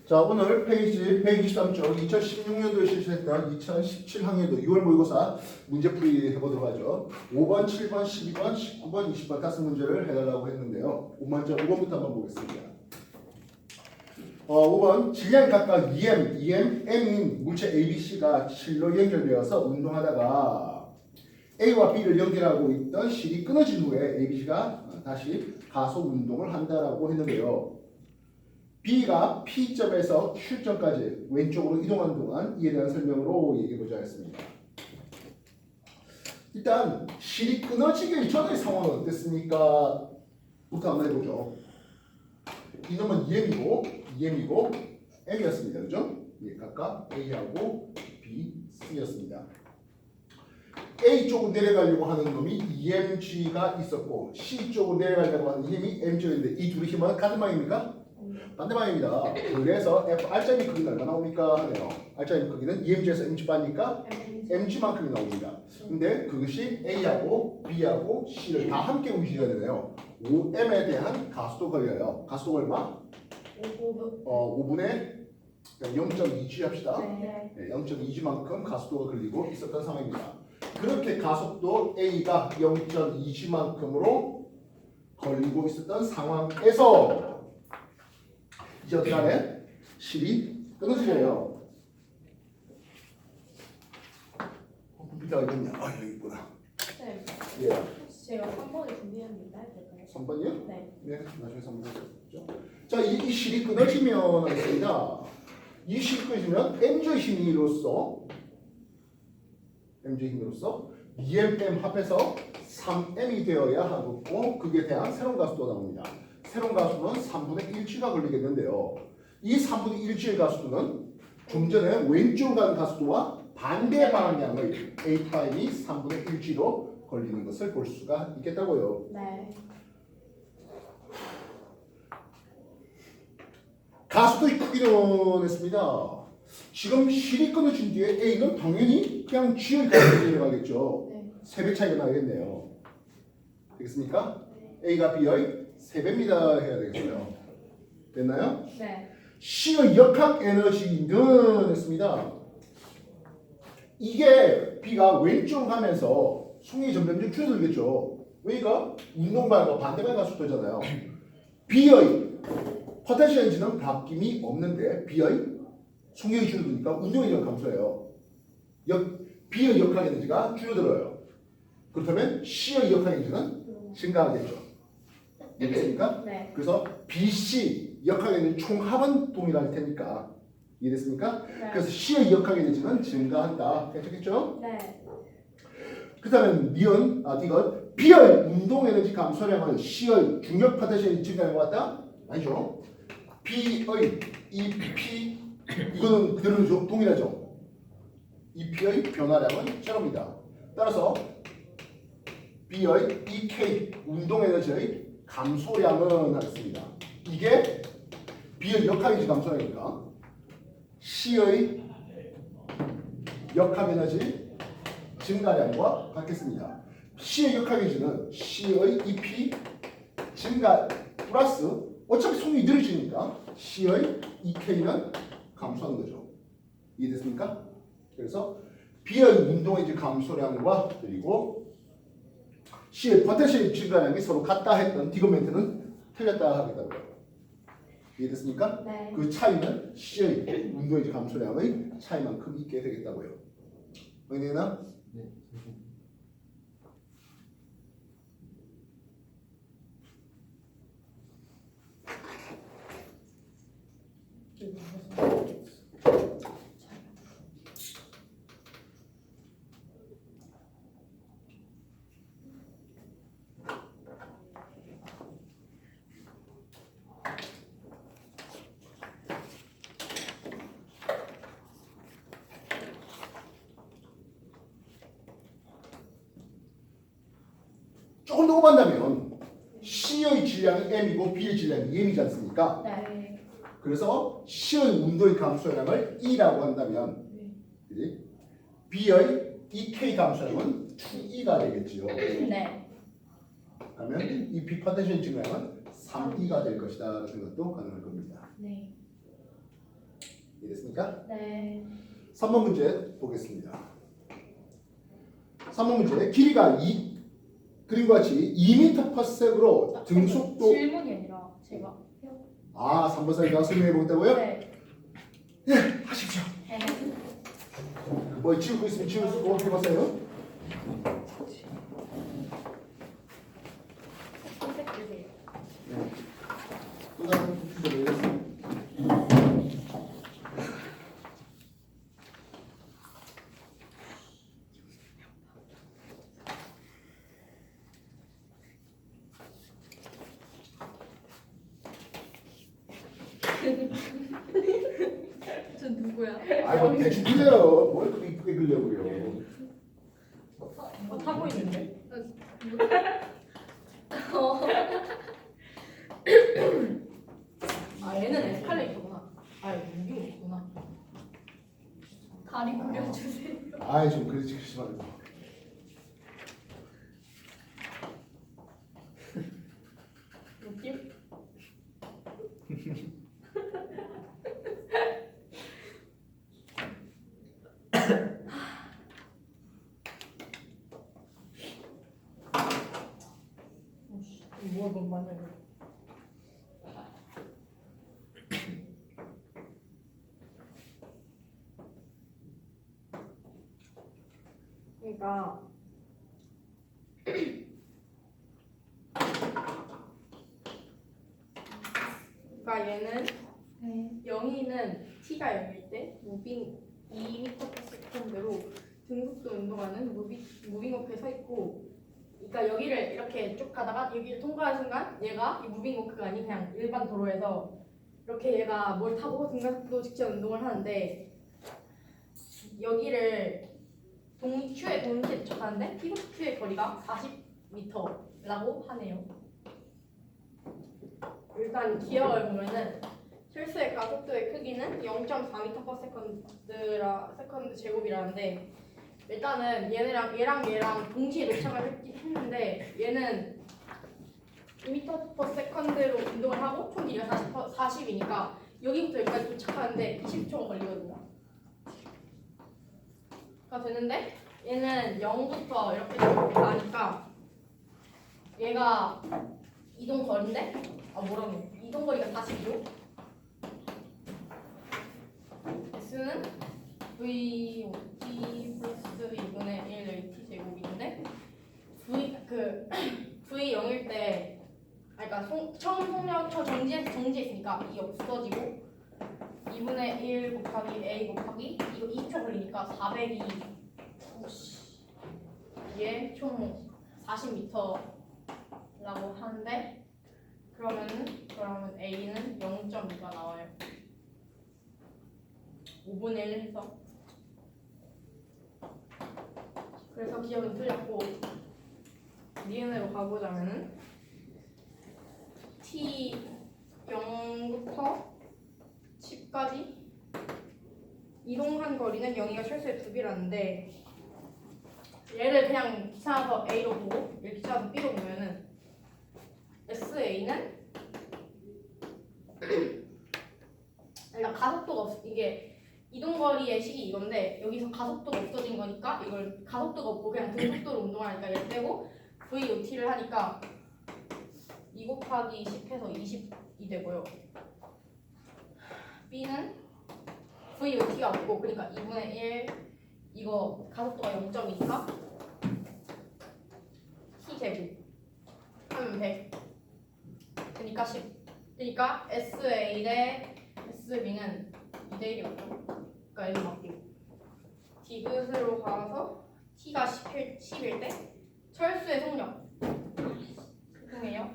자, 오늘 페이지 123쪽 2016년도에 실시했던 2017 학년도 6월 모의고사 문제풀이 해보도록 하죠. 5번, 7번, 12번, 19번, 20번 다섯 문제를 해달라고 했는데요. 먼저 5번부터 한번 보겠습니다. 5번 질량이 각각 EM, M인 물체 ABC가 실로 연결되어서 운동하다가 A와 B를 연결하고 있던 실이 끊어진 후에 ABC가 다시 가속 운동을 한다라고 했는데요. B가 P점에서 Q점까지 왼쪽으로 이동하는 동안 이에 대한 설명으로 얘기해보자 했습니다. 일단 실이 끊어지기 전의 상황은 어땠습니까? 부터 한번 해보죠. 이놈은 EM이고 M이었습니다. 그죠? 예, 각각 A하고 B, C였습니다. A 쪽으로 내려가려고 하는 놈이 EMG가 있었고 C 쪽으로 내려가려고 하는 힘이 MG였는데 이 둘의 힘은 같은 방입니까? 반대방입니다. 그래서 F R자의 크기는 얼마 나옵니까? 하네요. R자의 크기는 EMG에서 MG 빠니까 MG만큼이 나옵니다. 근데 그것이 A하고 B하고 C를 다 함께 움직여야 되네요. 5M에 대한 가속도 걸려요. 가속도 얼마? 5분의 0.2g 합시다. 네. 0.2g만큼 가속도가 걸리고 있었던 상황입니다. 그렇게 가속도 A가 0.2g만큼으로 걸리고 있었던 상황에서 이제 어떻게 하네? 실이 끊어지래요. 컴퓨터가 어디 있냐? 아, 여기 있구나. 네. 예. 혹시 제가 3번을 준비했는데 될까요? 3번이요? 네. 네, 나중에 3번 해보죠. 자, 이 실이 끊어지면 있습니다. 이 실이 끊어지면 M조의 힘으로써 EMM 합해서 3M이 되어야 하고 그게 대한 새로운 가속도가 나옵니다. 새로운 가속도는 3분의 1g가 걸리겠는데요. 이 3분의 1g의 가속도는 좀 전에 왼쪽으로 가는 가속도와 반대 방향의 A 타임이 3분의 1g로 걸리는 것을 볼 수가 있겠다고요. 네. 가속도의 크기는 했습니다. 지금 실이 끊어진 뒤에 A는 당연히 그냥 G의 가속도로 내려가겠죠. 네. 3배 차이가 나겠네요. 되겠습니까? 네. A가 B의 3배입니다 해야 되겠어요. 됐나요? 네. C의 역학 에너지는 했습니다. 이게 B가 왼쪽으로 가면서 속력이 점점 줄어들겠죠. 왜가 운동방향과 반대방향 가속도잖아요. B의 포텐셜 에너지는 바뀜이 없는데 B의 속력이 줄어드니까 운동의 력 감소해요. B의 역학 에너지가 줄어들어요. 그렇다면 C의 역학 에너지는 증가하겠죠. 이해됐습니까? 네. 그래서 BC 역학 에너지 총합은 동일할 테니까 이해됐습니까? 네. 그래서 C의 역학 에너지는 증가한다. 괜찮겠죠? 네. 그 다음에 D건 B의 운동 에너지 감소량은 C의 중력 포텐셜이 증가한 것 같다? 아니죠. B의 EP 이거는 그대로 동일하죠. EP의 변화량은 제로입니다. 따라서 B의 EK 운동 에너지의 감소량은 하겠습니다. 이게 B의 역학 에너지 감소량이니까 C의 역학 에너지 증가량과 같겠습니다. C의 역학 에너지는 C의 EP 증가 플러스 어차피 속력이 느려지니까 C의 EK는 감소하는 거죠. 이해됐습니까? 그래서 B의 운동 에너지 감소량과 그리고 C의 포텐셜 증가량이 서로 같다 했던 디귿멘트는 틀렸다 하겠다고요. 이해됐습니까? 네. 그 차이는 C의 운동 에너지 감소량의 차이만큼 있게 되겠다고요. 이해되나? 네. 조금 더 오반다면 C의 질량이 M이고 B의 질량이 EM이지 않습니까? 네. 그래서 C의 운동의 감소량을 E라고 한다면 그지? B의 EK 감소량은 2E가 되겠지요. 네. 그러면 이 B 포텐셜 증가량은 3E가 될 것이다 라는 것도 가능할 겁니다. 네. 됐습니까? 네. 3번 문제 보겠습니다. 3번 문제 길이가 그림과 같이 2m/s으로 등속도 질문이 아니라 제가 해요. 3번 사이가 설명해 보겠다고요? 네. 예, 하십시오. 네. 뭐 치우고 있으면 치우고 해보세요. 선택 주세요. 또 다른 문제 내겠습니다. 저 누구야? 뭐 대충 그려요. 뭘 그렇게 이쁘게 그리려고요. 타고 있는데? 얘는 에스컬레이터구나. 여기 없구나. 다리 그려주세요. 좀 그리지 말고. 느낌? 뭐야 넌 맞냐 이거. 그러니까 얘는 영희는 t가 0일 때 무빙 2m/s로 등속도 운동하는 무빙워크에 서 있고, 그러니까 여기를 이렇게 쭉 가다가 여기를 통과하는 순간 얘가 이 무빙워크가 아닌 그냥 일반 도로에서 이렇게 얘가 뭘 타고 등간속도 직전 운동을 하는데, 여기를 Q에 동시에 도착하는데 P부터 Q의 거리가 40m라고 하네요. 일단 기억을 보면은 실수의 가속도의 크기는 0.4m/s 제곱이라는데, 일단은 얘랑 동시에 도착을 했는데 얘는 2m/s로 운동을 하고 총 길이가 40이니까 여기부터 여기까지 도착하는데 20초가 걸리거든요. 가 되는데 얘는 0부터 이렇게 가니까 얘가 이동 거리인데 이동 거리가 40이고 S는 VT 플러스 2분의 1 AT 제곱인데 V 0일 때 그러니까 처음 속력초 정지했으니까 이 없어지고 2분의 1 곱하기 A 곱하기 이거 2초 걸리니까 400이 이게 총 40m라고 하는데, 그러면 A는 0.2가 나와요. 5분의 1 해서. 그래서 기억은 틀렸고, 니은으로 가보자면은 T 0부터 10까지 이동한 거리는 0이가 철수의 2배라는데, 얘를 그냥 귀찮아서 A로 보고 얘를 귀찮아서 B로 보면은 SA는 그러니까 가속도가 이게 이동거리의 식이 이건데 여기서 가속도가 없어진 거니까 이걸 가속도가 없고 그냥 등속도로 운동하니까 얘를 빼고 VOT를 하니까 2 곱하기 10 해서 20이 되고요. B는 VOT가 없고 그러니까 2분의 1 이거 가속도가 0.2니까 T제곱 하면 100 그러니까 10 그러니까 SA 대 SB는 2대 1이었죠. 그러니까 여기 맞고 디귿으로 가서 T가 10일 때 철수의 속력 죄송해요.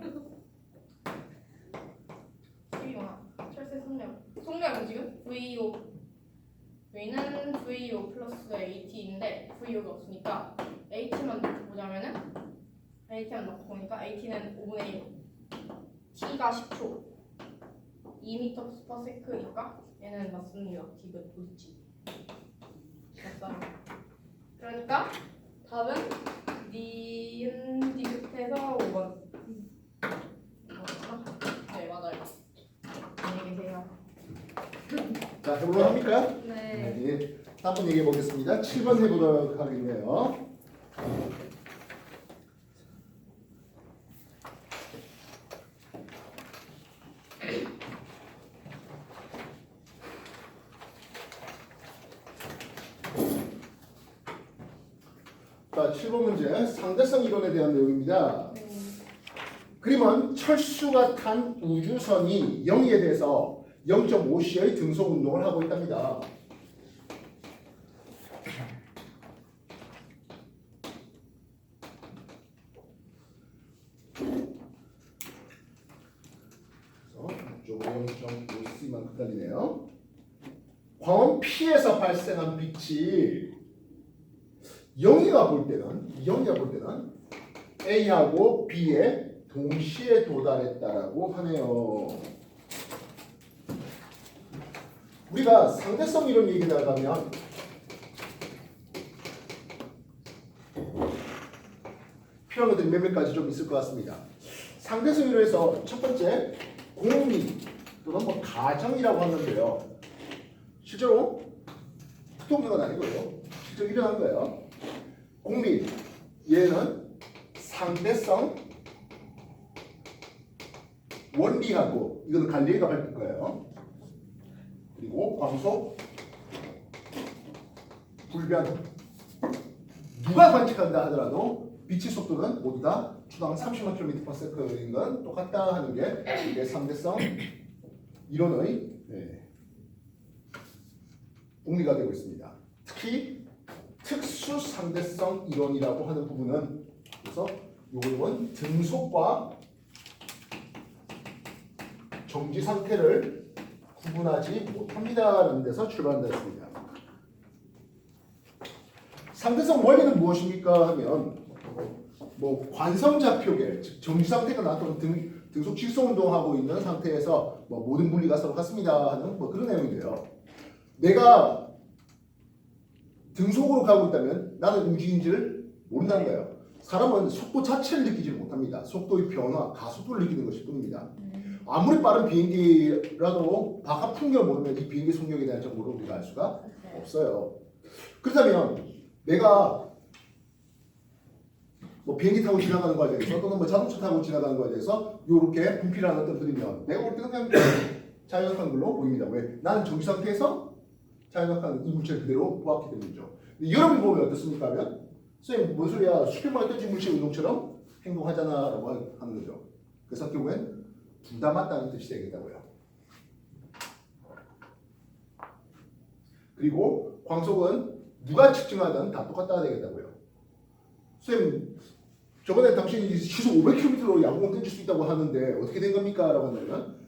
10이구나. 철수의 속력은 지금 V는 VO 플러스 AT인데 VO가 없으니까 AT만 넣고 보자면은 AT만 넣고 보니까 AT는 5분의 1 T가 10초 2m/s니까 얘는 맞습니다. 디귿 그렇지 맞아요. 그러니까 답은 니은 디귿에서 5번 네 맞아요. 안녕히 계세요. 자, 해보도록 합니까? 네. 네. 한번 얘기해 보겠습니다. 7번 해보도록 하겠네요. 자, 7번 문제 상대성 이론에 대한 내용입니다. 네. 그림은 철수가 탄 우주선이 0에 대해서 0.5C의 등속 운동을 하고 있답니다. 이쪽으로 0.5C만큼 달리네요. 광원 P에서 발생한 빛이 영희가 볼 때는 A하고 B에 동시에 도달했다라고 하네요. 우리가 상대성 이론 얘기 나가면 필요한 것들이 몇몇 가지 좀 있을 것 같습니다. 상대성 이론에서 첫 번째 공리 또는 뭐 가정이라고 하는데요. 실제로 특동적은 아니고요. 실제로 일어난 거예요. 공리 얘는 상대성 원리하고 이거는 갈릴리가 밝힐 거예요. 그리고 광속 불변 누가 관측한다 하더라도 빛의 속도는 모두 다 초당 30만 km/s인 건 똑같다 하는 게 이게 상대성 이론의 공리가 되고 있습니다. 특히 특수 상대성 이론이라고 하는 부분은 그래서 이건 등속과 정지 상태를 구분하지 못합니다라는 데서 출발한다였습니다. 상대성 원리는 무엇입니까 하면 뭐 관성좌표계 즉 정지 상태가 나타나는 등속 질소 운동하고 있는 상태에서 뭐 모든 분리가 서로 같습니다 하는 뭐 그런 내용인데요. 내가 등속으로 가고 있다면 나는 움직인지를 모른다는 거예요. 사람은 속도 자체를 느끼지 못합니다. 속도의 변화, 가속도를 느끼는 것일 뿐입니다. 아무리 빠른 비행기라도 바깥 풍경을 모르면 이 비행기 속력에 대한 정보를 우리가 알 수가 없어요. 그렇다면 내가 뭐 비행기 타고 지나가는 과정에서 또는 뭐 자동차 타고 지나가는 과정에서 이렇게 분필을 하나 떨어뜨리면 내가 볼 때는 그냥 자연스러운 걸로 보입니다. 왜? 나는 정지 상태에서 자연스러운 이물체를 그대로 보았기 때문이죠. 여러분 보면 어떻습니까? 하면 선생님 뭔 소리야? 수평만에 던진 물체 운동처럼 행동하잖아 라고 하는 거죠. 그래서 결국엔 둘 다 맞다는 뜻이 되겠다고요. 그리고 광속은 누가 측정하든 다 똑같다 되겠다고요. 선생님 저번에 당신이 시속 500km로 야구공 던질 수 있다고 하는데 어떻게 된 겁니까? 라고 한다면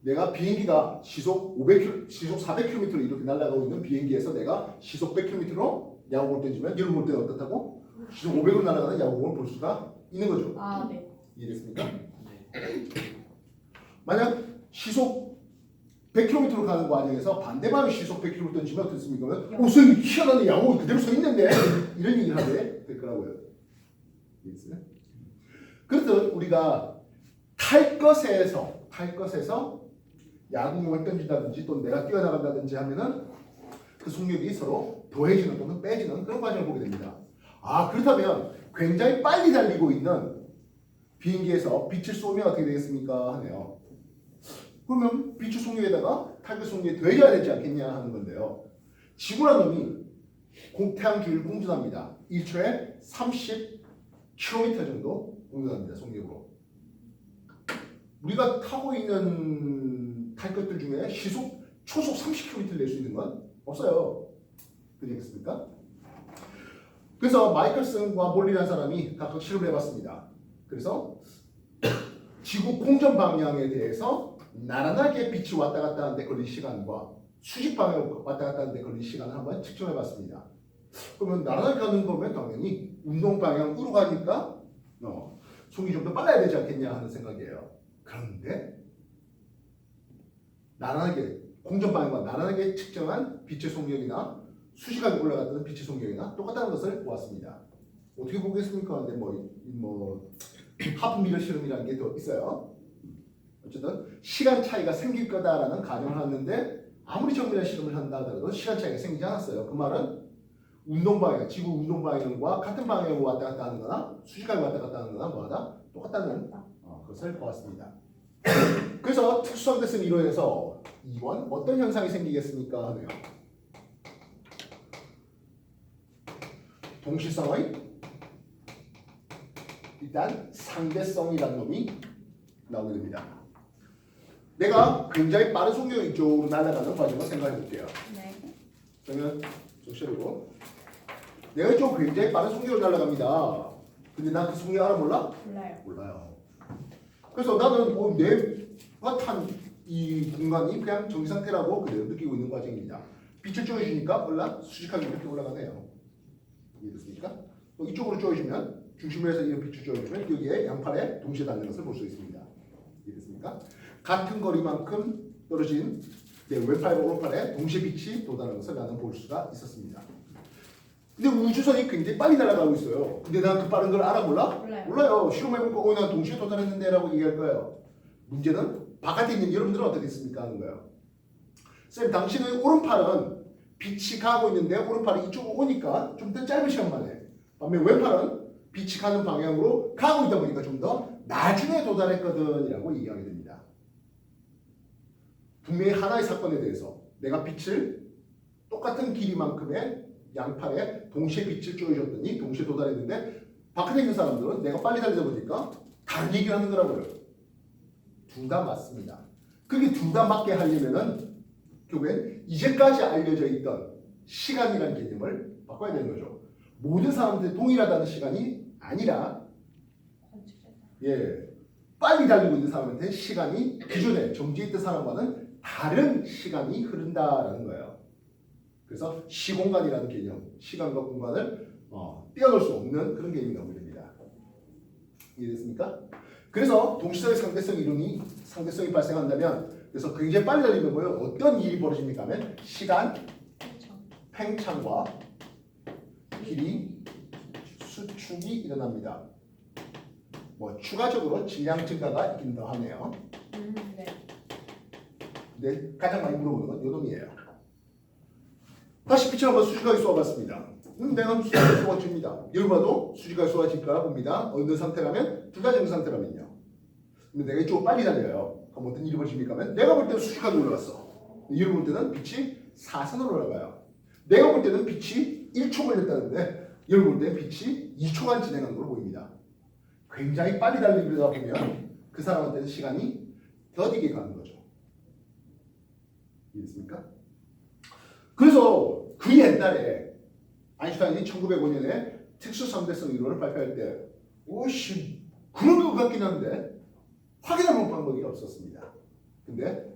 내가 비행기가 시속 400km로 이렇게 날아가고 있는 비행기에서 내가 시속 100km로 야구공을 던지면 여러분 볼 때는 어떻다고? 시속 500으로 날아가는 야구공을 볼 수가 있는 거죠. 아, 네. 이해됐습니까? 만약 시속 100km로 가는 과정에서 반대방의 시속 100km로 던지면 어떻습니까? 선생님 희한하네 야구공이 그대로 서 있는데 이런 얘기를 하게 될 거라고요. 이해됐어요? 그래서 우리가 탈 것에서 야구공을 던진다든지 또는 내가 뛰어나간다든지 하면은 그 속력이 서로 더해지는 또는 빼지는 그런 과정을 보게 됩니다. 아 그렇다면 굉장히 빨리 달리고 있는 비행기에서 빛을 쏘면 어떻게 되겠습니까? 하네요. 그러면 빛의 속력에다가 탈것 속력이 더해져야 되지 않겠냐 하는 건데요. 지구란 놈이 태양 주위를 공전합니다. 1초에 30km 정도 공전합니다. 속력으로. 우리가 타고 있는 탈 것들 중에 초속 30km를 낼 수 있는 건 없어요. 그렇겠습니까? 그래서 마이클슨과 몰리라는 사람이 각각 실험을 해봤습니다. 그래서 지구 공전 방향에 대해서 나란하게 빛이 왔다 갔다 하는데 걸린 시간과 수직 방향으로 왔다 갔다 하는데 걸린 시간을 한번 측정해봤습니다. 그러면 나란하게 가는 거면 당연히 운동 방향으로 가니까 속이 좀 더 빨라야 되지 않겠냐 하는 생각이에요. 그런데 나란하게 공전 방향과 나란하게 측정한 빛의 속력이나 수시간에 올라갔던 빛의 속력이나 똑같다는 것을 보았습니다. 어떻게 보겠습니까? 근데 뭐 하프 미러 실험이라는 게 더 있어요. 어쨌든 시간 차이가 생길 거다라는 가정을 하는데 아무리 정밀한 실험을 한다 하더라도 시간 차이가 생기지 않았어요. 그 말은 운동 방향, 지구 운동 방향과 같은 방향으로 왔다 갔다 하는 거나 수직하게 왔다 갔다 하는 거나 뭐하다? 똑같다는 것을 보았습니다. 그래서 특수상대성 이론에서 2번 어떤 현상이 생기겠습니까? 하네요. 동시성의 일단 상대성이라는 놈이 나오게 됩니다. 내가 굉장히 빠른 속도로 이쪽으로 날아가는 과정을 생각해 볼게요. 네. 그러면 정시로 내가 이쪽 굉장히 빠른 속도로 날아갑니다. 근데 난 그 속도 알아 몰라? 몰라요. 몰라요. 그래서 나는 내가 탄 이 공간이 그냥 정지 상태라고 그대로 느끼고 있는 과정입니다. 빛을 쪼여주니까 올라 수직하게 이렇게 올라가네요. 이해됐습니까? 이쪽으로 쪼여주면 중심에서 이 빛을 쪼여주면 여기에 양팔에 동시에 닿는 것을 볼 수 있습니다. 이해됐습니까? 같은 거리만큼 떨어진 내 왼팔과 오른팔에 동시에 빛이 도달하는 것을 나는 볼 수가 있었습니다. 근데 우주선이 굉장히 빨리 날아가고 있어요. 근데 난 그 빠른 걸 알아 몰라? 몰라요. 몰라요. 실험해보고 난 동시에 도달했는데 라고 얘기할 거예요. 문제는 바깥에 있는 여러분들은 어떻게 됐습니까? 하는 거예요. 쌤, 당신의 오른팔은 빛이 가고 있는데 오른팔이 이쪽으로 오니까 좀 더 짧은 시간 만에, 반면 왼팔은 빛이 가는 방향으로 가고 있다 보니까 좀 더 나중에 도달했거든 이라고 얘기하게 됩니다. 분명히 하나의 사건에 대해서 내가 빛을 똑같은 길이만큼의 양팔에 동시에 빛을 쪼여줬더니 동시에 도달했는데 바깥에 있는 사람들은 내가 빨리 달리다 보니까 다른 얘기를 하는 거라고요. 둘 다 맞습니다. 그게 둘 다 맞게 하려면은 결국엔 이제까지 알려져 있던 시간이라는 개념을 바꿔야 되는 거죠. 모든 사람들이 동일하다는 시간이 아니라 빨리 달리고 있는 사람한테 시간이 기존에 정지해 있던 사람과는 다른 시간이 흐른다라는 거예요. 그래서 시공간이라는 개념, 시간과 공간을 뛰어넘을 수 없는 그런 개념이 나오게 됩니다. 이해됐습니까? 그래서 동시성의 상대성이 발생한다면, 그래서 굉장히 빨리 달리면 뭐예요? 어떤 일이 벌어집니까? 하면 시간 팽창과 길이 수축이 일어납니다. 추가적으로 질량 증가가 있긴도 하네요. 네. 근데 가장 많이 물어보는 건 요동이에요. 다시 빛을 한번 수직하게 쏘아봤습니다. 내가 수직하게 쏘아집니다. 열봐도 수직하게 쏘아질까 봅니다. 어느 상태라면 두 가지 상태라면요. 근데 내가 이쪽으로 빨리 달려요. 그럼 어떤 일이 벌어집니까? 하면 내가 볼 때는 수직하게 올라갔어. 얘를 볼 때는 빛이 사선으로 올라가요. 내가 볼 때는 빛이 1초 걸렸다는데 얘를 볼 때는 빛이 2초간 진행하는 걸로 보입니다. 굉장히 빨리 달리다 보면 그 사람한테는 시간이 더디게 가는 거죠. 이해됐습니까? 그래서 그 옛날에 아인슈타인이 1905년에 특수상대성 이론을 발표할 때 오씨 그런 것 같긴 한데 확인하는 방법이 없었습니다. 근데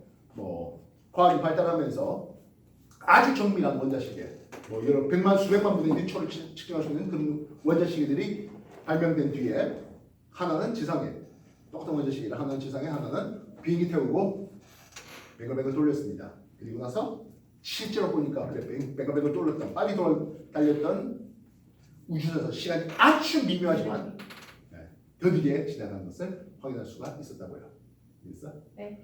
과학이 발달하면서 아주 정밀한 원자시계 여러 백만 수백만 분의 1초를 측정할 수 있는 그런 원자시계들이 발명된 뒤에 하나는 지상에 똑같은 원자시계를 하나는 지상에 하나는 비행기 태우고 뱅글뱅글 돌렸습니다. 그리고 나서 실제로 보니까 뱅글뱅글 돌렸던 빨리 달렸던 우주선에서 시간이 아주 미묘하지만 더디게 지나가는 것을 확인할 수가 있었다고요. 알겠어? 네.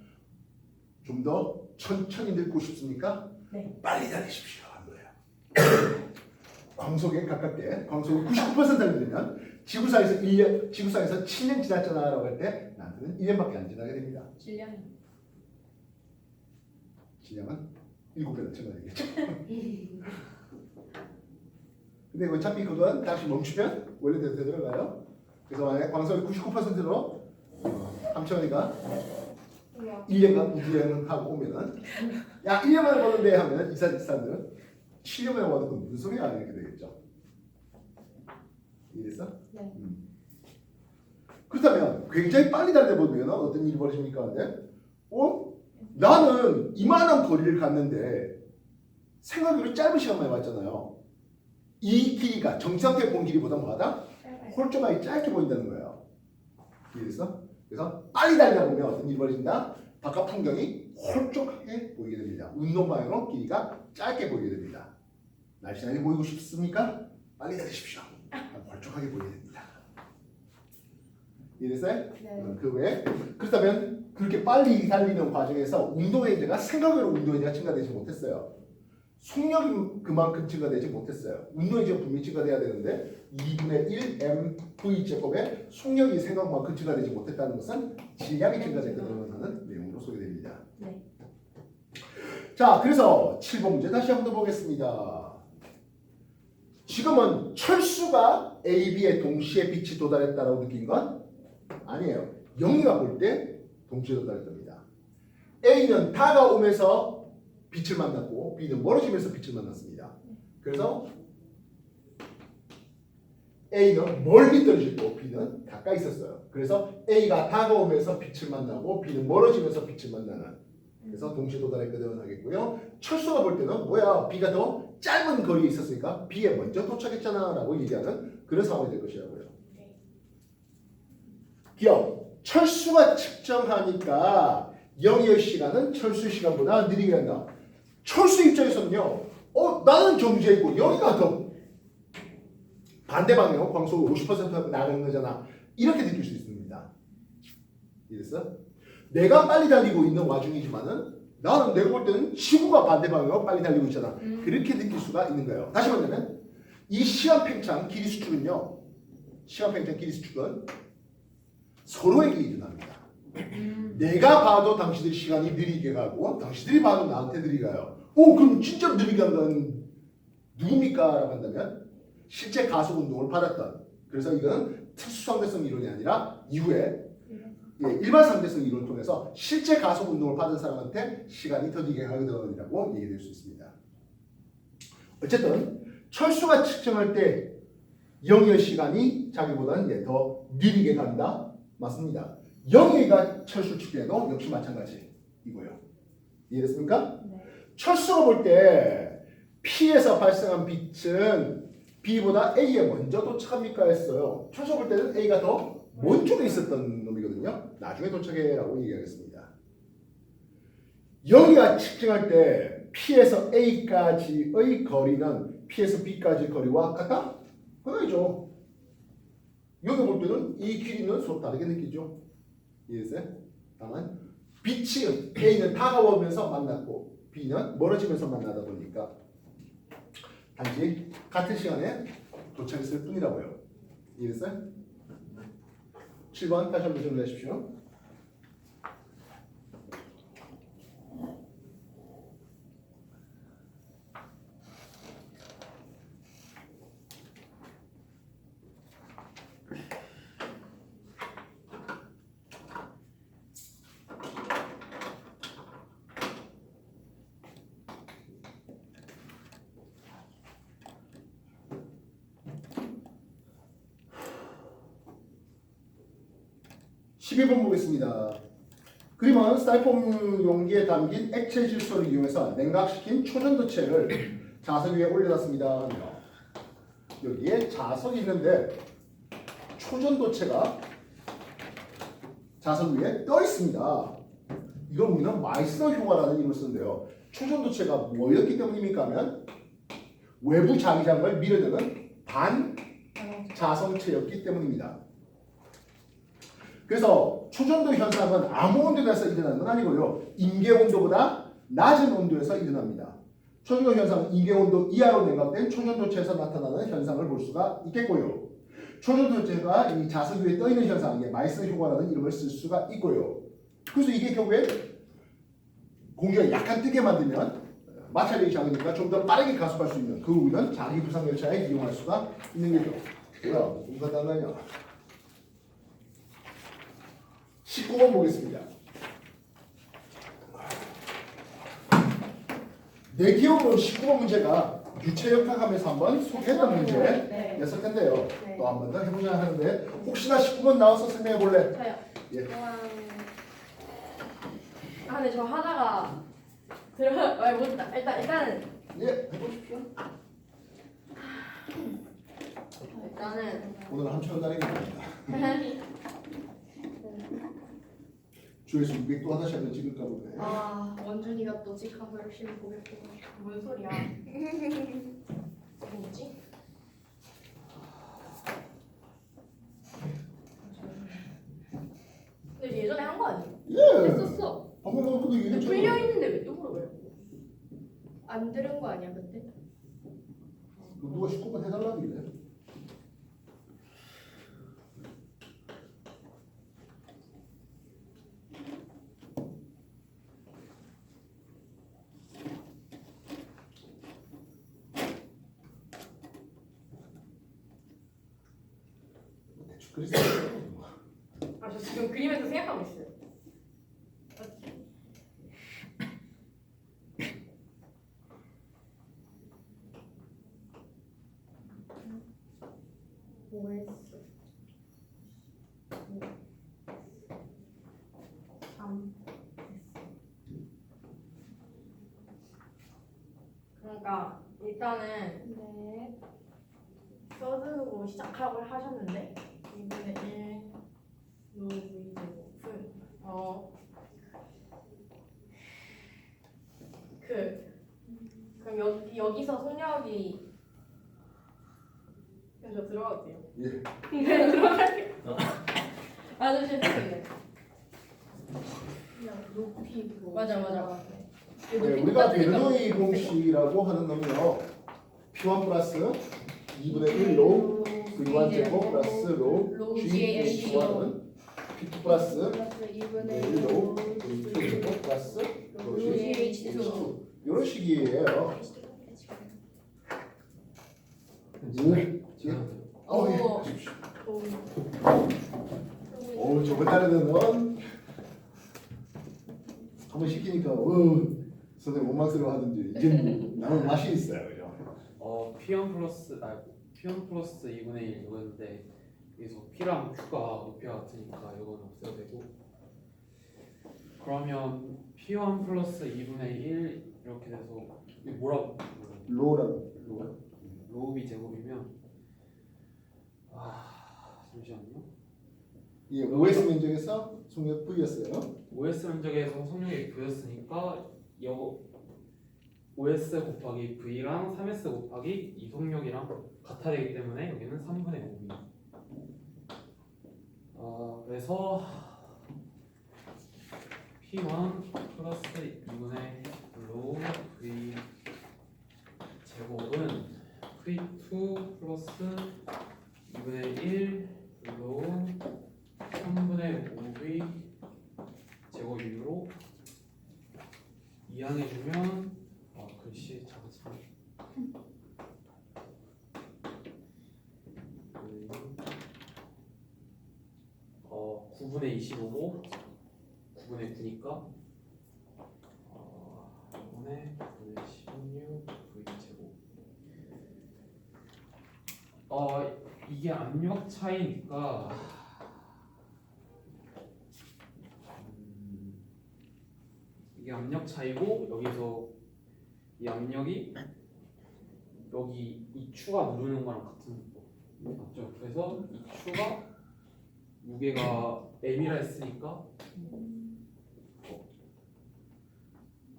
좀 더 천천히 늙고 싶습니까? 네. 빨리 달리십시오 하는 거예요. 광속에 가깝게 광속이 99% 달리면 지구상에서 7년 지났잖아 라고 할 때 나한테는 1년밖에 안 지나게 됩니다. 질량이. 질량은 7배나 증가되겠죠. 근데 어차피 그건 다시 멈추면 원래대로 되돌아가요. 그래서 만약에 광속이 99%로 함채원이가 1년간 우주여행을 하고 오면은 야 1년 만에 보는데 하면 이사들은 7년 만에 와도 그건 무슨 소리야 이렇게 되겠죠. 이해됐어? 네. 그렇다면 굉장히 빨리 달리다 보면 어떤 일이 벌어집니까? 근데 나는 이만한 거리를 갔는데 생각으로 짧은 시간 만에 왔잖아요. 이 길이가 정상태 본 길이보다 뭐하다? 홀쭉하게 짧게 보인다는 거예요. 이해됐어? 그래서 빨리 달리다 보면 어떤 일이 벌어진다? 바깥 풍경이 홀쭉하게 보이게 됩니다. 운동 방향으로 길이가 짧게 보이게 됩니다. 날씬하게 보이고 싶습니까? 빨리 달리십시오. 홀쭉하게 보이게 됩니다. 이해됐어요? 네. 그 외에 그렇다면 그렇게 빨리 달리는 과정에서 운동에너지가 생각외로 운동에너지가 증가되지 못했어요. 속력이 그만큼 증가되지 못했어요. 운동에너지가 분명히 증가돼야 되는데 2분의 1 mv 제곱에 속력이 생각만큼 증가되지 못했다는 것은 질량이 증가됐다는 하는 내용으로 소개됩니다. 네. 자, 그래서 7번 문제 다시 한번 더 보겠습니다. 지금은 철수가 A, B에 동시에 빛이 도달했다고 느낀 건 아니에요. 영희가 볼 때 동시에 도달했답니다. A는 다가오면서 빛을 만났고 B는 멀어지면서 빛을 만났습니다. 그래서 A는 멀리 떨어졌고 B는 가까이 있었어요. 그래서 A가 다가오면서 빛을 만나고 B는 멀어지면서 빛을 만나는, 그래서 동시에 도달했거든 하겠고요. 철수가 볼 때는 뭐야, B가 더 짧은 거리에 있었으니까 B에 먼저 도착했잖아 라고 얘기하는 그런 상황이 될 것이라고요. 기억, 철수가 측정하니까 영희의 시간은 철수 시간보다 느리게 한다. 철수 입장에서는요, 나는 정지해 있고 영희가 더 반대 방향, 광속을 50% 나가는 거잖아. 이렇게 느낄 수 있습니다. 이해됐어? 내가 빨리 달리고 있는 와중이지만은 나는 내가 볼 때는 지구가 반대 방향으로 빨리 달리고 있잖아. 그렇게 느낄 수가 있는 거예요. 다시 말하면 이 시간 팽창 길이 수축은요, 시간 팽창 길이 수축은 서로에게 일어납니다. 내가 봐도 당신들 시간이 느리게 가고 당신들이 봐도 나한테 느리게 가요. 그럼 진짜 느리게 간 건 누굽니까? 라고 한다면 실제 가속 운동을 받았던, 그래서 이거는 특수 상대성 이론이 아니라 이후에 일반 상대성 이론을 통해서 실제 가속 운동을 받은 사람한테 시간이 더 느리게 가거든이라고 얘기될 수 있습니다. 어쨌든 철수가 측정할 때 영의 시간이 자기보다는 더 느리게 간다. 맞습니다. 영희가 철수 측정해도 역시 마찬가지 이고요. 이해됐습니까? 네. 철수가 볼 때 P에서 발생한 빛은 B보다 A에 먼저 도착합니까 했어요. 철수가 볼 때는 A가 더 먼 쪽에 있었던 놈이거든요. 나중에 도착해라고 얘기하겠습니다. 영희가 측정할 때 P에서 A까지의 거리는 P에서 B까지 거리와 같다? 그거죠. 여기 볼 때는 이 길이는 서로 다르게 느끼죠. 이해했어요? 다만 빛이 A는 다가오면서 만났고 B는 멀어지면서 만나다 보니까 단지 같은 시간에 도착했을 뿐이라고요. 이해했어요? 7번 다시 한번 질문하십시오. (12번) 보겠습니다. 그림은 스타이폼 용기에 담긴 액체 질소를 이용해서 냉각시킨 초전도체를 자석 위에 올려놨습니다. 여기에 자석이 있는데 초전도체가 자석 위에 떠 있습니다. 이걸 우리는 마이스너 효과라는 이름을 쓰는데요. 초전도체가 뭐였기 때문입니까 하면 외부 자기장을 밀어내는 반자성체였기 때문입니다. 그래서 초전도 현상은 아무 온도에서 일어나는 건 아니고요. 임계 온도보다 낮은 온도에서 일어납니다. 초전도 현상은 임계 온도 이하로 냉각된 초전도체에서 나타나는 현상을 볼 수가 있겠고요. 초전도체가 이 자석 위에 떠 있는 현상에 마이스너 효과라는 이름을 쓸 수가 있고요. 그래서 이게 결국에 공기가 약간 뜨게 만들면 마찰력이 작으니까 좀 더 빠르게 가속할 수 있는, 그 우리는 자기 부상 열차에 이용할 수가 있는 거죠. 뭐야, 뭔가 달라냐? 19번 보겠습니다. 내 기억으로 19번 문제가 유체역학하면서 한번 소개했던 문제였을 텐데요. 네. 또 한 번 더 해보자 하는데 혹시나 19번 나와서 설명해 볼래? 저요. 예. 근데 저 하다가 일단은 예, 해보십시오. 일단은 오늘 한천 달이 됩니다. 조회수 200 또 하나씩 하면 찍을까 보네. 원준이가 또 직하고 열심히 보겠구나. 뭔 소리야? 뭐지? 근데 예전에 한 거 아니에요? 예. 아까도 얘기했잖아. 풀려 있는데 왜 또 물어봐요? 안 들은 거 아니야 그때? 그럼 누가 19번 해달라길래? 대충 그랬어. 아 저 지금 그림에서 생각하고 있어요. OS 3 그러니까 일단은 네. 써주고 시작하고 하셨는데 2분의 1 로그 제곱은 그럼 여기서 속력이 그냥 저 들어가도 돼요? 예. 네 들어갈게요. 아저 지금 생각했네. 그냥 높이고. 맞아. 네, 우리가 베르노이 공식이라고 하는 놈이요. P1 플러스 2분의 1로 V1 제곱 플러스 로 GH1은 P2 플러스 플러스 2분의 1로 1로 V2 제곱 플러스 로 GH2. GH2 이런 식이에요. 오. 예. 하십시오. 오, 저번달에는 한번 시키니까 선생님 원망스러워 하던지 이제 나는 맛이 있어요. 그죠? P1 플러스 P1 플러스 2분의 1 이거였는데 여기서 P랑 Q가 높이가 같으니까 이건 없애도 되고 그러면 P1 플러스 2분의 1 이렇게 돼서 이게 뭐라고 로라고. 로요? 로우비 제곱이면 잠시만요. 예, OS 면적에서 속력 V였어요. OS 면적에서 속력이 V였으니까 OS 곱하기 V랑 3S 곱하기 이 속력이랑 같아야 되기 때문에 여기는 3분의 5입니다. 그래서 P1 플러스 2분의 로 V 제곱은 P2 플러스 2분의 1로 3분의 5V 제곱으로 이항해주면 글씨 작아지네. 9분의 25고 9분의 9니까 5분의 9분의 16 V 제곱. 이게 압력 차이니까 이게 압력 차이고 여기서 이 압력이 여기 이 추가 누르는 거랑 같은 거 맞죠? 그래서 이 추가 무게가 m이라 했으니까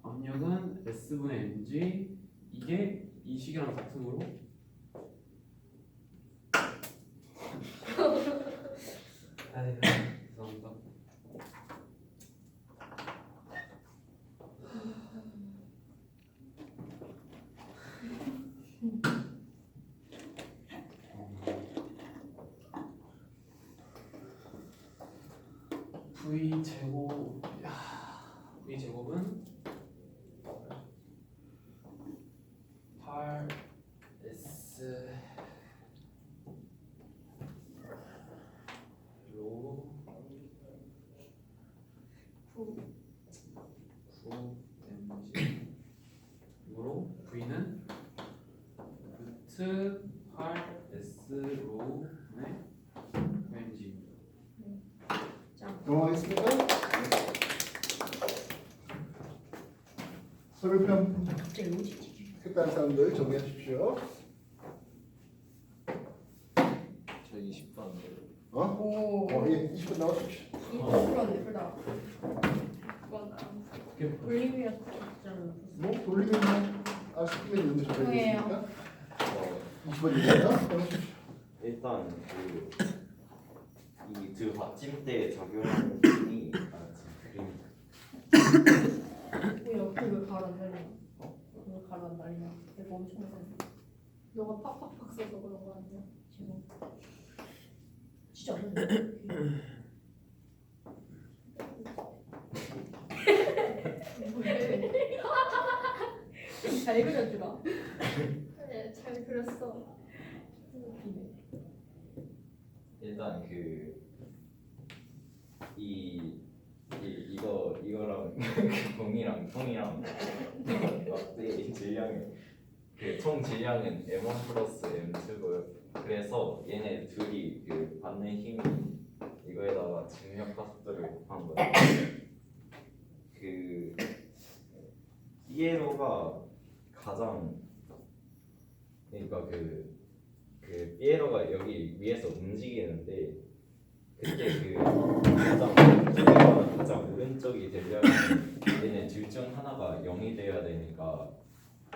압력은 s분의 mg 이게 이 식이랑 같은 거로 죄송합니다. V 제곱 V 제곱은 8S 로 9mg 이거로 V는 루트 8S 로의 mg입니다. 넘어가겠습니까? 소별편 갑자기 뭐지? 색다른 사람들 정리해 주십시오. 저 20번. 오. 예, 20분 나와주십시오. 이거 풀었네 풀다. 이건 올리비아잖아. 뭐 돌리면 알수 있는 있는데 저 죄송해요. 되겠습니까? 20번 얘기하나? 일단 이 두 받침대에 적용하는 힘이 그림 가로 안 날리냐? 왜 가로 안 날리냐? 이거 엄청 무서운데. 너가 팍팍팍 써서 그런 거 아니야? 지금 진짜 없는데. 잘 그려주라. 네, 잘 그렸어. 웃기네. 일단 이거랑 그 공이랑 통이랑 이 질량은 총 질량은 M1 플러스 M2고요. 그래서 얘네 둘이 받는 힘이 이거에다가 직력과 속도를 곱한 거예요. 피에로가 가장 그러니까 피에로가 여기 위에서 움직이는데 그때 가장 오른쪽이 되려면 얘네 둘 중 하나가 0이 돼야 되니까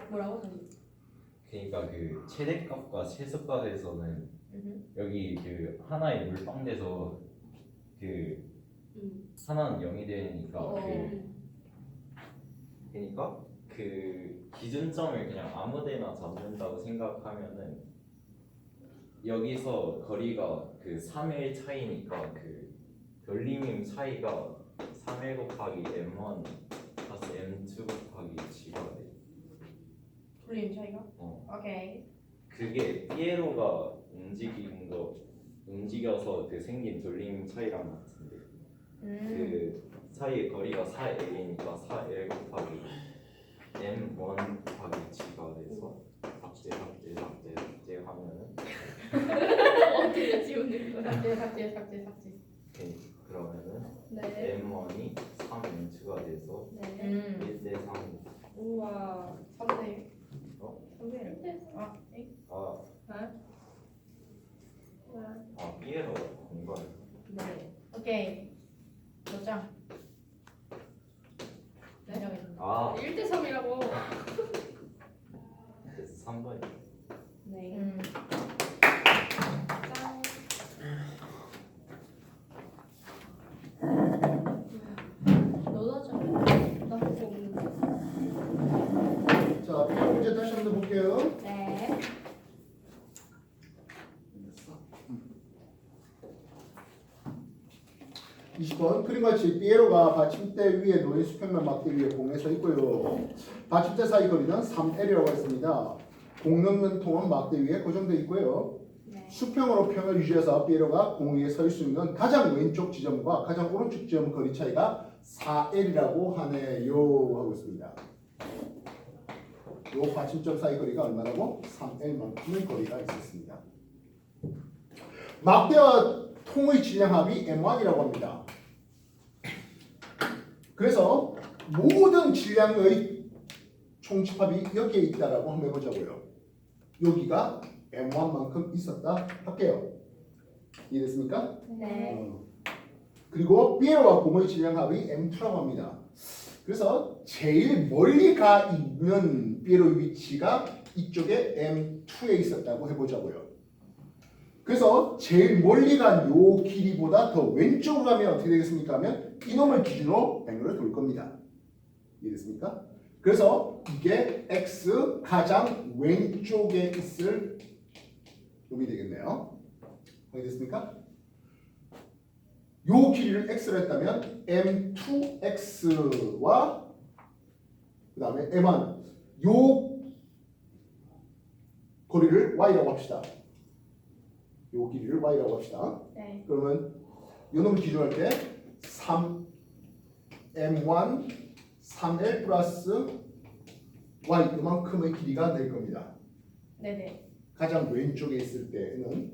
뭐라고 저기? 그러니까 최대값과 최소값에서는 여기 하나의 물방대에서 하나는 0이 되니까 그러니까 기준점을 그냥 아무데나 잡는다고 생각하면은 여기서 거리가 3일 차이니까 돌림임 차이가 3일 곱하기 M1 플러스 M2 곱하기 G가 돼. 돌림 차이가? 어. 오케이. 그게 피에로가 움직여서 생긴 돌림 차이랑 같은데 사이의 거리가 4L이니까 4L 곱하기 M1 곱하기 G가 돼서 삭제 하면은 어떻게 지우는 거야? 삭제. 그러면은 네. M1이 3M2가 돼서 네. 1대3 우와. 3대. 어? 3대 1. 피에로 공간 네. 오케이. 몇 장? 몇 장이죠? 1대 3이라고. 그래서 3번 네. 짠. 너도 하자. 나 그거 없는데. 자, 문제 다시 한번 볼게요. 네. 20번 그림과 같이 피에로가 받침대 위에 놓인 수평면 막대 위에 공에 서 있고요. 받침대 사이 거리는 3L이라고 했습니다. 공 넣는 통은 막대 위에 고정되어 있고요. 네. 수평으로 평을 유지해서 피에로가 공 위에 서 있을 수 있는 가장 왼쪽 지점과 가장 오른쪽 지점 거리 차이가 4L이라고 하네요 하고 있습니다. 요 받침점 사이 거리가 얼마라고? 3L만큼의 거리가 있었습니다. 막대와 통의 질량합이 M1이라고 합니다. 그래서 모든 질량의 총집합이 여기에 있다라고 한번 해보자고요. 여기가 M1만큼 있었다 할게요. 이해됐습니까? 네. 그리고 피에로와 공의 질량합이 M2라고 합니다. 그래서 제일 멀리 가 있는 피에로의 위치가 이쪽에 M2에 있었다고 해보자고요. 그래서 제일 멀리 간 요 길이보다 더 왼쪽으로 가면 어떻게 되겠습니까? 하면 이놈을 기준으로 백로를 돌 겁니다. 이해됐습니까? 그래서 이게 X 가장 왼쪽에 있을 놈이 되겠네요. 이해됐습니까? 요 길이를 X로 했다면 M2X와 그 다음에 M1 요 거리를 Y라고 합시다. 요 길이를 Y라고 합시다. 네. 그러면 요놈을 기준할 때 3M1 3L 플러스 Y 이만큼의 길이가 될 겁니다. 네네. 가장 왼쪽에 있을 때는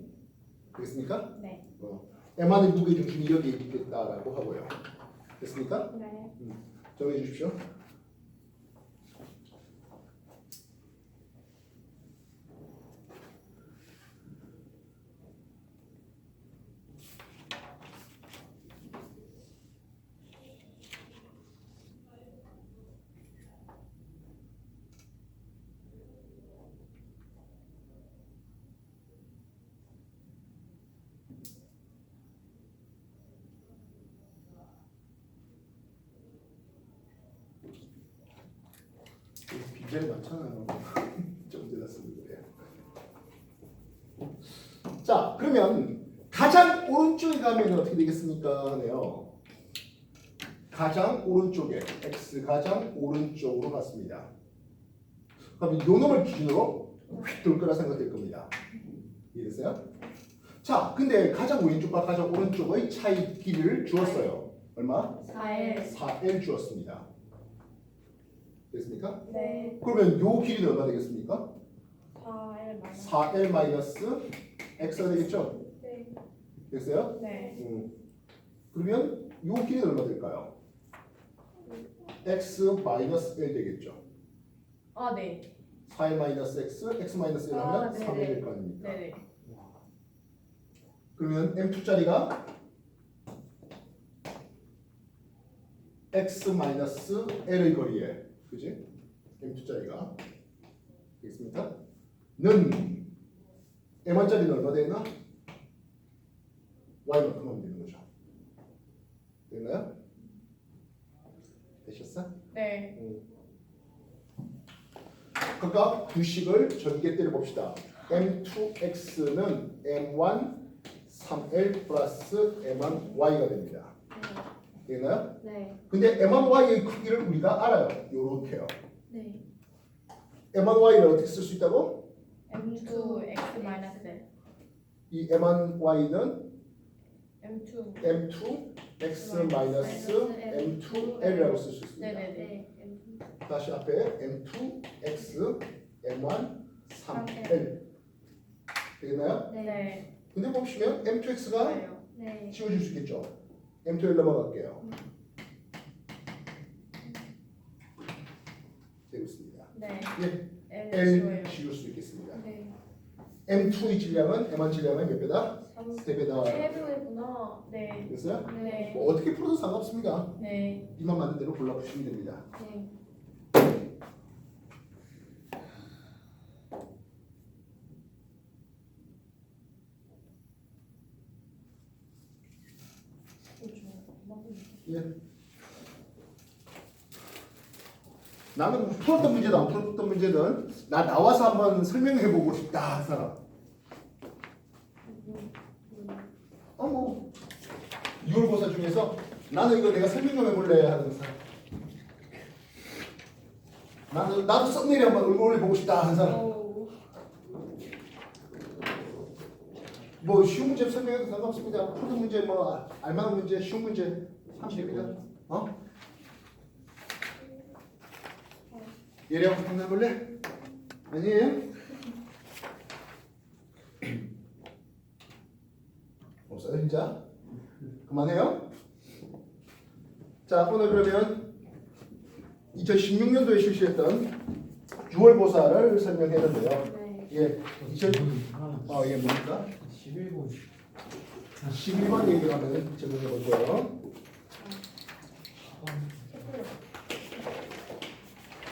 됐습니까? 네. M1의 무게 중심이 여기에 있겠다라고 하고요. 됐습니까? 네. 정해 주십시오. 문제는 많잖아요. 좀 문제 났습니다. 그래요. 자, 그러면 가장 오른쪽에 가면 어떻게 되겠습니까? 하네요. 가장 오른쪽에 x 가장 오른쪽으로 갔습니다. 그럼 이 놈을 기준으로 돌 거라 생각될 겁니다. 이해됐어요? 자, 근데 가장 왼쪽과 가장 오른쪽의 차이 길이를 주었어요. 얼마? 4L. 4L 주었습니다. 됐습니까? 네. 그러면 요 길이는 얼마 되겠습니까? 4L 마이너스. 4L 마이너스 X가 되겠죠? 네. 됐어요? 네. 그러면 요 길이는 얼마 될까요? X 마이너스 L 되겠죠? 아, 네. 4L 마이너스 X, X 마이너스 1 하면 아, 네네. 3L 될 거 아닙니까? 네네. 그러면 M2짜리가 X 마이너스 L의 거리에, 그지? M2짜리가 되겠습니까? 는 M1짜리는 얼마 되나? Y만큼 하면 되는 거죠. 됐나요? 되셨어? 네. 각각 두 식을 전개 때려 봅시다. M2X는 M1 3L 플러스 M1Y가 됩니다. 되나요? 네. 근데 M1Y의 크기를 우리가 알아요. 요렇게요. 네. M1Y를 어떻게 쓸 수 있다고? M2X 마이너스 이 M1Y는 M2. M2X 마이너스 M2L이라고 쓸 수 있습니다. 네네네. 다시 앞에 M2X, M1, 3L 되겠나요? 네. 근데 보시면 M2X가 좋아요. 네. 지워질 수 있겠죠? M2L 넘어갈게요. 되고 있습니다. 네. 예, L L 지워요. 지울 수 있겠습니다. 네. M2의 질량은 M1 질량의 몇 배다? 3배다. 세부이구나. 네. 됐어요? 네. 뭐 어떻게 풀어도 상관없습니다. 네. 입만 맞는 대로 골라보시면 됩니다. 네. 예. 나는 풀었던 문제든 안 풀었던 문제든 나 나와서 한번 설명해보고 싶다 한 사람. 뭐 6월고사 중에서 나는 이거 내가 설명 좀 해볼래 하는 사람. 나도 썸네일 한번 얼굴을 보고 싶다 하는 사람. 뭐 쉬운 문제 설명해도 상관없습니다. 푸는 문제 뭐 알만한 문제 쉬운 문제 하면 됩니다. 예리하고 한번 해볼래? 아니에요? 없어요 진짜? 그만해요? 자 오늘 그러면 2016년도에 실시했던 6월고사를 설명했는데요. 네. 예, 예 뭡니까? 11번 11번 얘기를 한번 질문해 볼 거예요.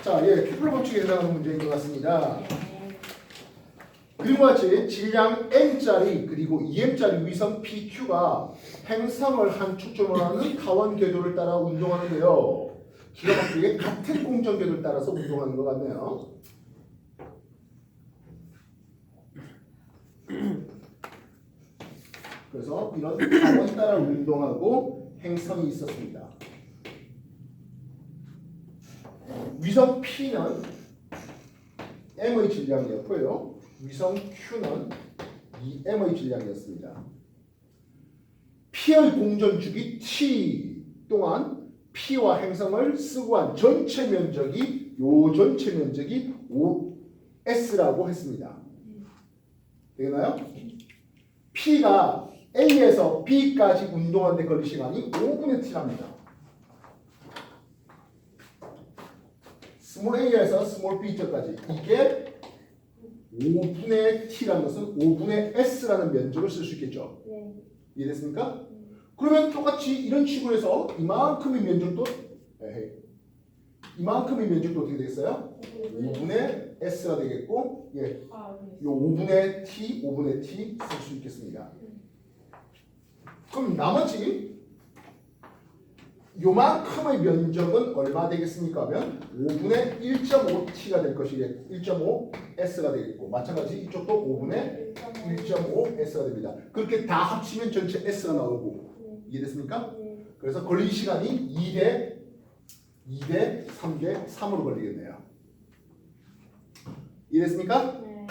자, 예, 케플러 법칙에 해당하는 문제인 것 같습니다. 그림과 같이 질량 N짜리 그리고 2M짜리 위성 PQ가 행성을 한 축점으로 하는 타원 궤도를 따라 운동하는데요. 기가 막히게 같은 공전 궤도를 따라서 운동하는 것 같네요. 그래서 이런 타원 따라 운동하고 행성이 있었습니다. 위성 P는 M의 질량이었고요. 위성 Q는 2M의 질량이었습니다. P의 공전 주기 T 동안 P와 행성을 쓰고 한 전체 면적이 요 전체 면적이 5S라고 했습니다. 되나요? P가 A에서 B까지 운동하는 데 걸린 시간이 5분의 T랍니다. 스몰 A에서 스몰 B점까지 이게 5분의 T라는 것은 5분의 S라는 면적을 쓸 수 있겠죠. 네. 이해됐습니까? 그러면 똑같이 이런 식으로 해서 이만큼의 면적도 이만큼의 면적도 어떻게 되겠어요? 5분의 S가 되겠고 예, 아, 네. 요 5분의 T 쓸 수 있겠습니다. 그럼 나머지 요만큼의 면적은 얼마 되겠습니까? 하면 5분의 1.5t가 될 것이겠고 1.5s가 되겠고 마찬가지 이쪽도 5분의 1.5s가 됩니다. 그렇게 다 합치면 전체 s가 나오고 이해됐습니까? 그래서 걸린 시간이 2대 3대 3으로 걸리겠네요. 이해됐습니까? 네.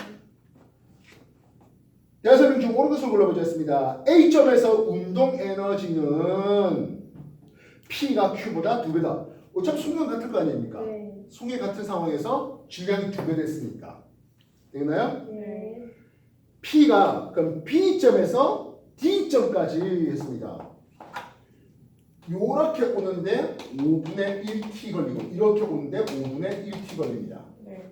대화 설명 중 옳은 것을 골라보겠습니다. A점에서 운동 에너지는 P가 Q보다 2배다. 어차피 속력은 같을 거 아닙니까? 네. 속력 같은 상황에서 질량이 2배 됐으니까. 되나요? 네. P가 그럼 B점에서 D점까지 했습니다. 요렇게 오는데 5분의 1t 걸리고 이렇게 오는데 5분의 1t 걸립니다. 네.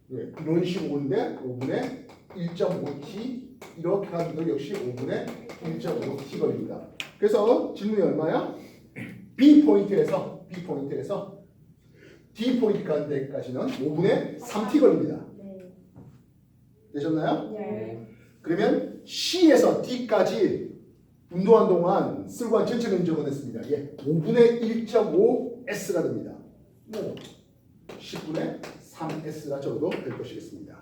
네, 이런 식으로 오는데 5분의 1.5t 이렇게 가도 역시 5분의 1.5t 걸립니다. 그래서 질문이 얼마야? B 포인트에서 D 포인트 가는 데까지는 5분의 3t 걸립니다. 네. 되셨나요? 네. 그러면 C에서 D까지 운동한 동안 쓸고 한 전체 면적은 했습니다. 예, 5분의 1.5S가 됩니다. 뭐 10분의 3S가 적어도 될 것이겠습니다.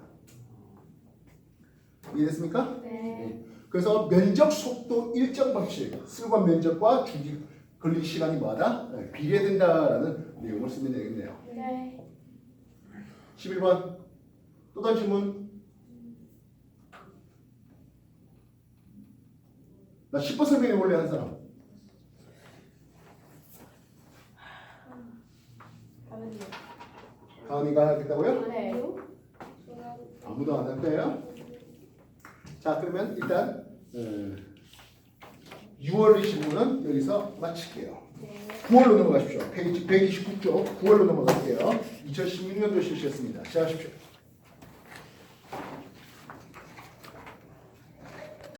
이해됐습니까? 네. 그래서 면적 속도 일정 법칙, 쓸고 한 면적과 주기 걸린 시간이 뭐하다? 비례된다라는 내용을 쓰면 되겠네요. 네. 11번 또 다른 질문. 나 10번 설명해 볼래 한 사람? 가만히요. 가은이가 하겠다고요? 네. 아무도 안 할 거예요? 자 그러면 일단 6월 질문은 여기서 마칠게요. 9월로 넘어가십시오. 페이지 129쪽 9월로 넘어갈게요. 2016년도 실시했습니다. 시작하십시오.